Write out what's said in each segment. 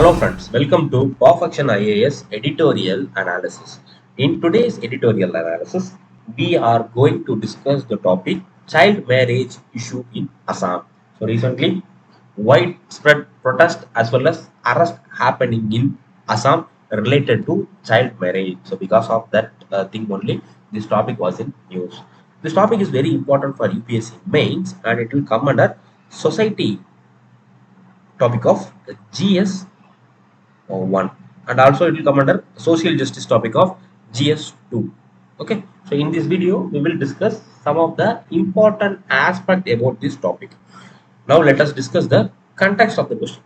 Hello friends, welcome to Perfection IAS Editorial Analysis. In today's editorial analysis, we are going to discuss the topic child marriage issue in Assam. So recently, widespread protest as well as arrest happening in Assam related to child marriage. So because of that thing only, this topic was in news. This topic is very important for UPSC mains and it will come under society topic of GS 1, and also it will come under social justice topic of GS2. Okay, so in this video we will discuss some of the important aspect about this topic. Now let us discuss the context of the question.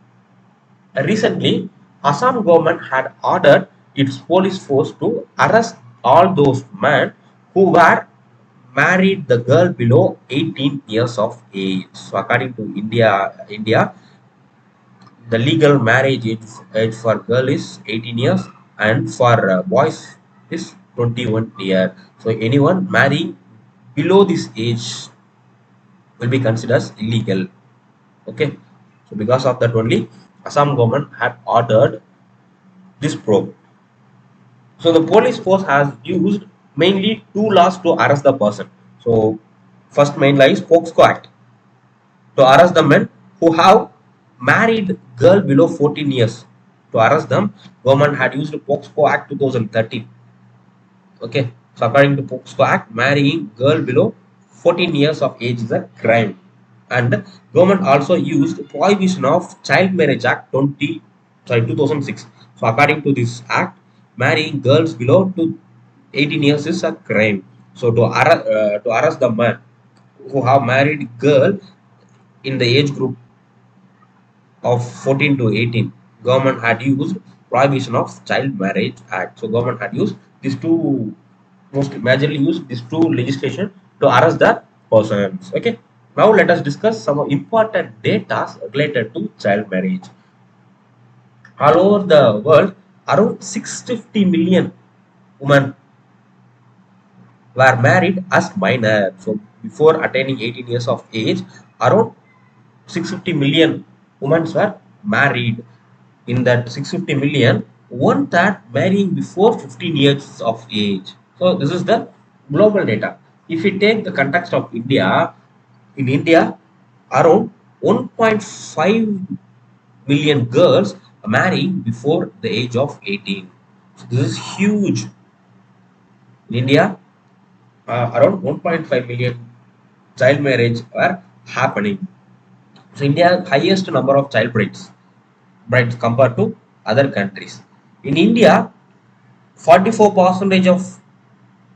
Recently, Assam government had ordered its police force to arrest all those men who were married the girl below 18 years of age. So according to India, the legal marriage age for girl is 18 years and for boys is 21 year. So anyone marrying below this age will be considered as illegal. Okay, so because of that only Assam government had ordered this probe. So the police force has used mainly two laws to arrest the person. So first main law is POXCO Act to arrest the men who have married girl below 14 years. To arrest them, government had used POXCO Act 2013. Okay, so according to POXCO Act, marrying girl below 14 years of age is a crime. And government also used Prohibition of Child Marriage Act 2006. So according to this act, marrying girls below to 18 years is a crime. So to arrest the man who have married girl in the age group of 14 to 18, government had used Prohibition of Child Marriage Act. So government had used these two, most majorly used these two legislation to arrest the persons. Okay, now let us discuss some important data related to child marriage. All over the world, around 650 million women were married as minor. So before attaining 18 years of age, around 650 million women were married. In that 650 million, one third marrying before 15 years of age. So this is the global data. If we take the context of India, in India, around 1.5 million girls are marrying before the age of 18. So this is huge. In India, around 1.5 million child marriage are happening. So India highest number of child brides compared to other countries. In India, 44 percentage of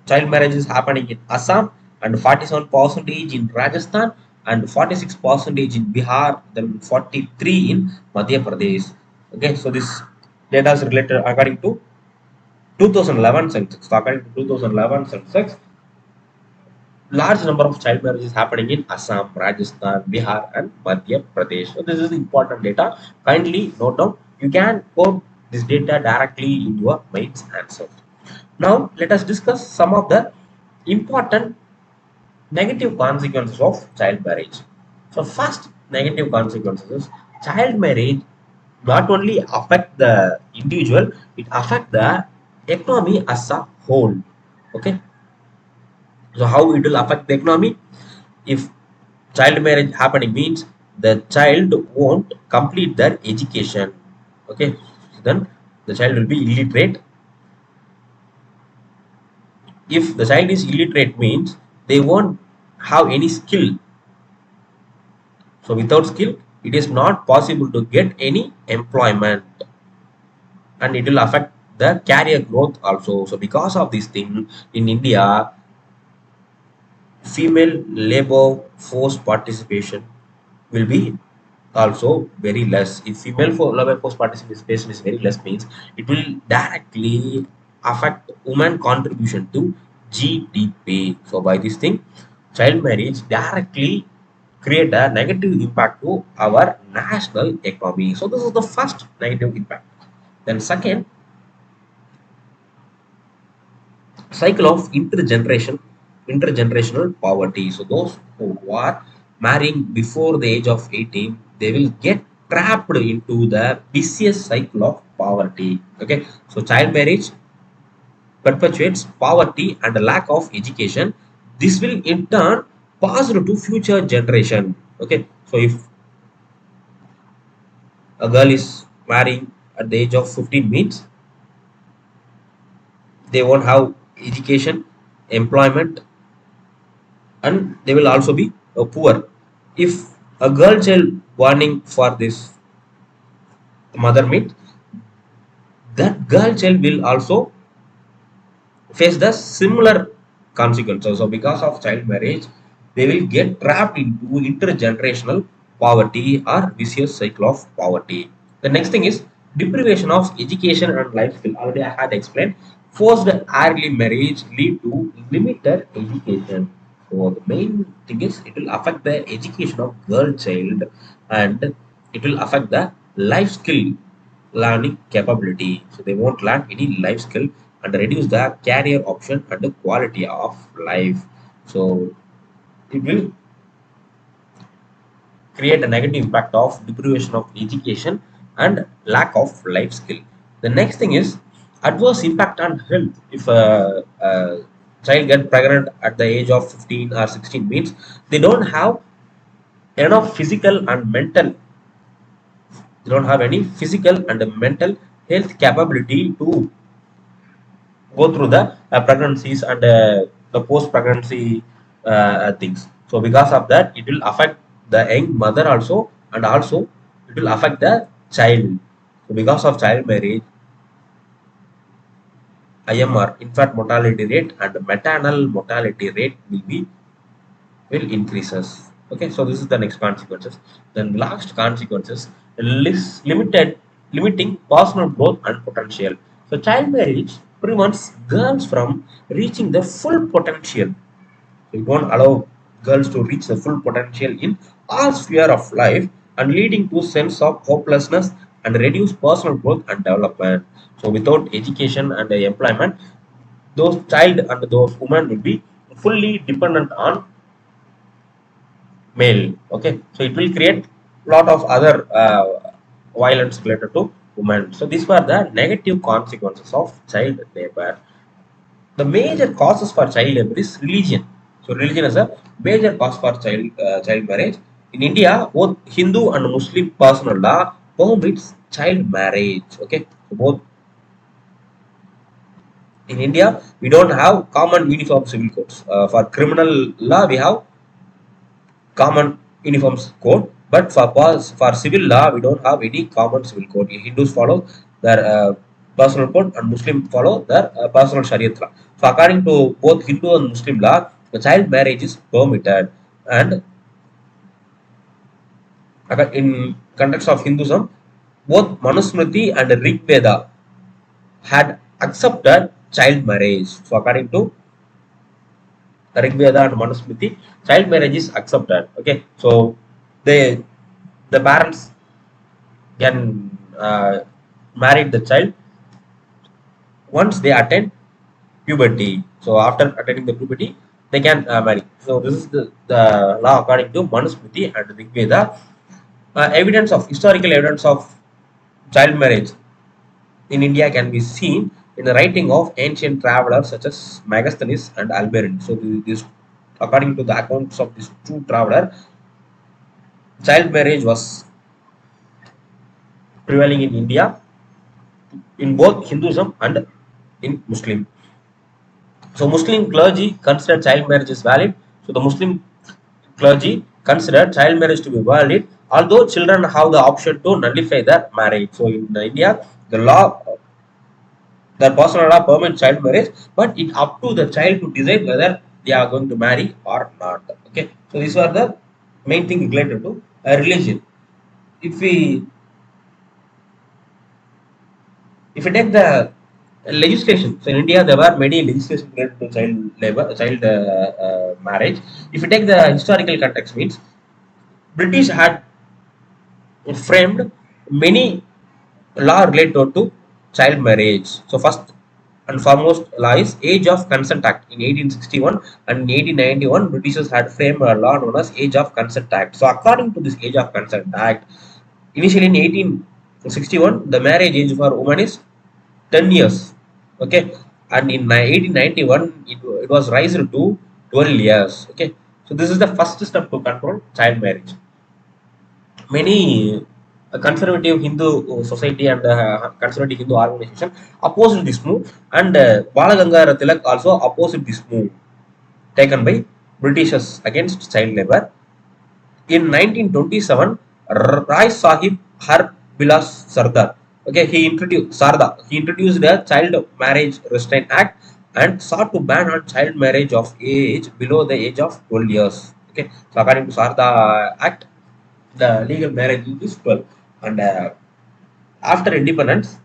child marriage is happening in Assam and 47 percentage in Rajasthan and 46 percentage in Bihar, then 43 in Madhya Pradesh. Okay, so this data is related according to 2011 census. So according to 2011 census, large number of child marriages happening in Assam, Rajasthan, Bihar, and Madhya Pradesh. So this is important data. Kindly note down. You can quote this data directly in your mains answer. Now let us discuss some of the important negative consequences of child marriage. So first negative consequences is child marriage not only affect the individual, it affect the economy as a whole. Okay, so how it will affect the economy? If child marriage happening means the child won't complete their education. Okay, then the child will be illiterate. If the child is illiterate means they won't have any skill. So without skill, it is not possible to get any employment, and it will affect the career growth also. So because of this thing in India, female labor force participation will be also very less. If female for labor force participation is very less means it will directly affect women contribution to GDP. So by this thing, child marriage directly create a negative impact to our national economy. So this is the first negative impact. Then second, cycle of intergenerational poverty. So those who are marrying before the age of 18, they will get trapped into the vicious cycle of poverty. Okay, so child marriage perpetuates poverty and a lack of education. This will in turn pass to future generation. Okay, so if a girl is marrying at the age of 15 means they won't have education, employment, and they will also be poor. If a girl child warning for this mother means that girl child will also face the similar consequences. So, because of child marriage, they will get trapped into intergenerational poverty or vicious cycle of poverty. The next thing is deprivation of education and life skill. Already I had explained. Forced early marriage lead to limited education. So the main thing is it will affect the education of girl child and it will affect the life skill learning capability. So they won't learn any life skill and reduce the career option and the quality of life. So it will create a negative impact of deprivation of education and lack of life skill. The next thing is adverse impact on health. If a child get pregnant at the age of 15 or 16 means they don't have enough physical and mental they don't have any physical and mental health capability to go through the pregnancies and the post pregnancy things. So because of that it will affect the young mother also and also it will affect the child. So because of child marriage IMR infant mortality rate and maternal mortality rate will increases. Okay, so this is the next consequences. Then last consequences limiting personal growth and potential. So child marriage prevents girls from reaching the full potential. So it won't allow girls to reach the full potential in all sphere of life and leading to sense of hopelessness and reduce personal growth and development. So without education and employment, those child and those women will be fully dependent on male. Okay, so it will create lot of other violence related to women. So these were the negative consequences of child labor. The major causes for child labor is religion. So religion is a major cause for child marriage. In India both Hindu and Muslim personal law permits child marriage. Okay, so both in India we don't have common uniform civil codes. For criminal law we have common uniform code, but for civil law we don't have any common civil code. Hindus follow their personal code and Muslim follow their personal Shariat law. So according to both Hindu and Muslim law, the child marriage is permitted, and in context of Hinduism, both Manusmriti and Rig Veda had accepted child marriage. So according to Rig Veda and Manusmriti, child marriage is accepted. Okay, so they the parents can marry the child once they attain puberty. So after attaining the puberty, they can marry. So this is the law according to Manusmriti and Rig Veda. Historical evidence of child marriage in India can be seen in the writing of ancient travelers such as Megasthenes and Alberine. So this, according to the accounts of these two travelers, child marriage was prevailing in India in both Hinduism and in Muslim. So Muslim clergy consider child marriage is valid. So the Muslim clergy consider child marriage to be valid, although children have the option to nullify their marriage. So in India, the personal law permits child marriage, but it up to the child to decide whether they are going to marry or not. Okay, so these are the main thing related to religion. If we take the legislation, so in India there were many legislation related to child labor, child marriage. If you take the historical context, means British had framed many law related to child marriage. So first and foremost law is Age of Consent Act in 1861, and in 1891 Britishers had framed a law known as Age of Consent Act. So according to this Age of Consent Act, Initially in 1861, the marriage age for women is 10 years. Okay, and in 1891, it was raised to 12 years. Okay, so this is the first step to control child marriage. Many conservative Hindu society and conservative Hindu organization opposed this move, and Balaganga Tilak also opposed this move taken by Britishers against child labor. In 1927, Rai Sahib Har Bilas Sardar, okay, he introduced the Child Marriage Restraint Act and sought to ban on child marriage of age below the age of 12 years. Okay, so according to Sarda Act, the legal marriage is 12, and after independence,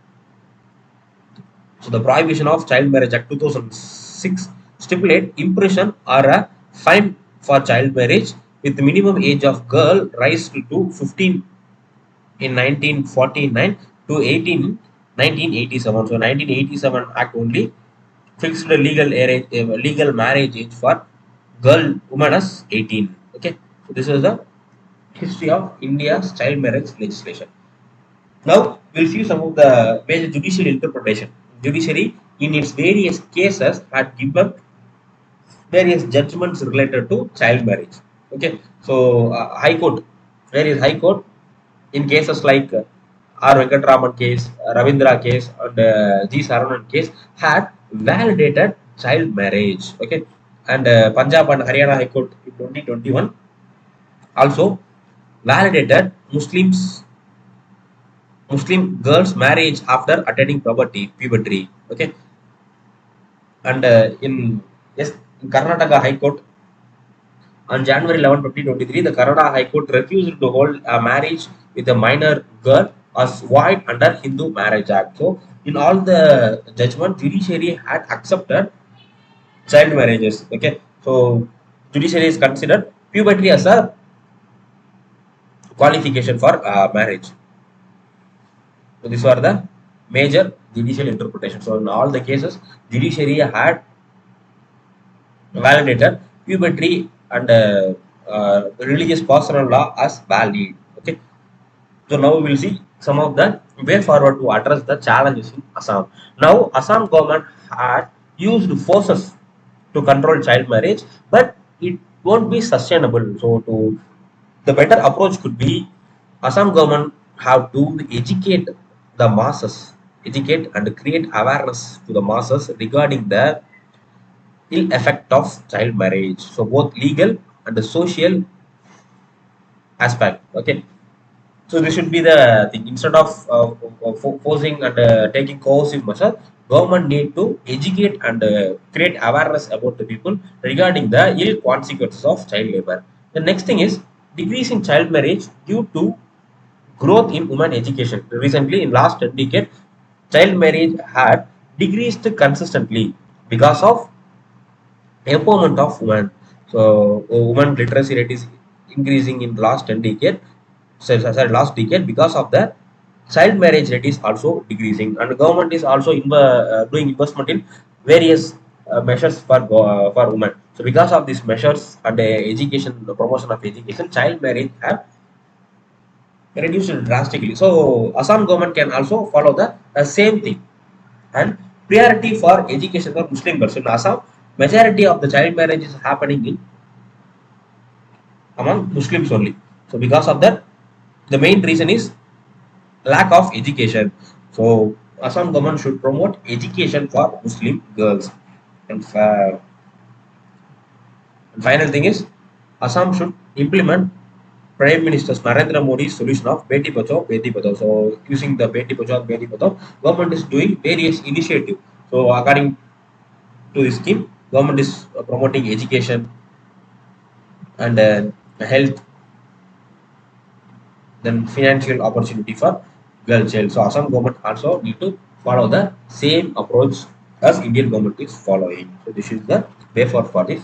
so the Prohibition of Child Marriage Act 2006 stipulate imprison or a fine for child marriage with the minimum age of girl raised to 15 in 1949 to 18 in 1987. So 1987 Act only fixed the legal marriage age for girl woman as 18. Okay, so this is the history of India's child marriage legislation. Now we'll see some of the major judicial interpretation. Judiciary in its various cases had given various judgments related to child marriage. Okay, so High Court, various High Court in cases like R. Venkatraman case, Ravindra case, and G. Saranan case had validated child marriage. Okay, and Punjab and Haryana High Court in 2021 also validated Muslim girls' marriage after attaining puberty. Okay, and in Karnataka High Court on January 11, 2023, the Karnataka High Court refused to hold a marriage with a minor girl as void under Hindu Marriage Act. So, in all the judgment, judiciary had accepted child marriages. Okay, so judiciary is considered puberty as a qualification for marriage. So these are the major judicial interpretation. So in all the cases, judiciary had validated puberty and religious pastoral law as valid. Okay. So now we will see some of the way forward to address the challenges in Assam. Now Assam government had used forces to control child marriage, but it won't be sustainable. So to the better approach could be Assam government have to educate and create awareness to the masses regarding the ill effect of child marriage. So both legal and the social aspect. Okay. So this should be the thing. Instead of forcing and taking coercive measures, government need to educate and create awareness about the people regarding the ill consequences of child labor. The next thing is decrease in child marriage due to growth in women education. Recently, in last decade, child marriage had decreased consistently because of empowerment of women. So, women literacy rate is increasing in last 10 decade. Sorry, last decade because of the child marriage rate is also decreasing, and the government is also doing investment in various measures for women. So, because of these measures and education, the promotion of education, child marriage have reduced drastically. So Assam government can also follow the same thing, and priority for education for Muslim girls in Assam. Majority of the child marriage is happening in among Muslims only. So because of that, the main reason is lack of education. So Assam government should promote education for Muslim girls. And final thing is Assam should implement Prime Minister Narendra Modi's solution of Beti Bachao, Beti Padhao. So, using the Beti Bachao, Beti Padhao, government is doing various initiatives. So, according to this scheme, government is promoting education and health, then financial opportunity for girl child. So, Assam government also need to follow the same approach as Indian government is following. So, this is the way for this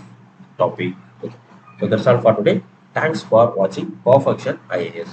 topic. Okay. So, that's all for today. Thanks for watching Perfection IAS.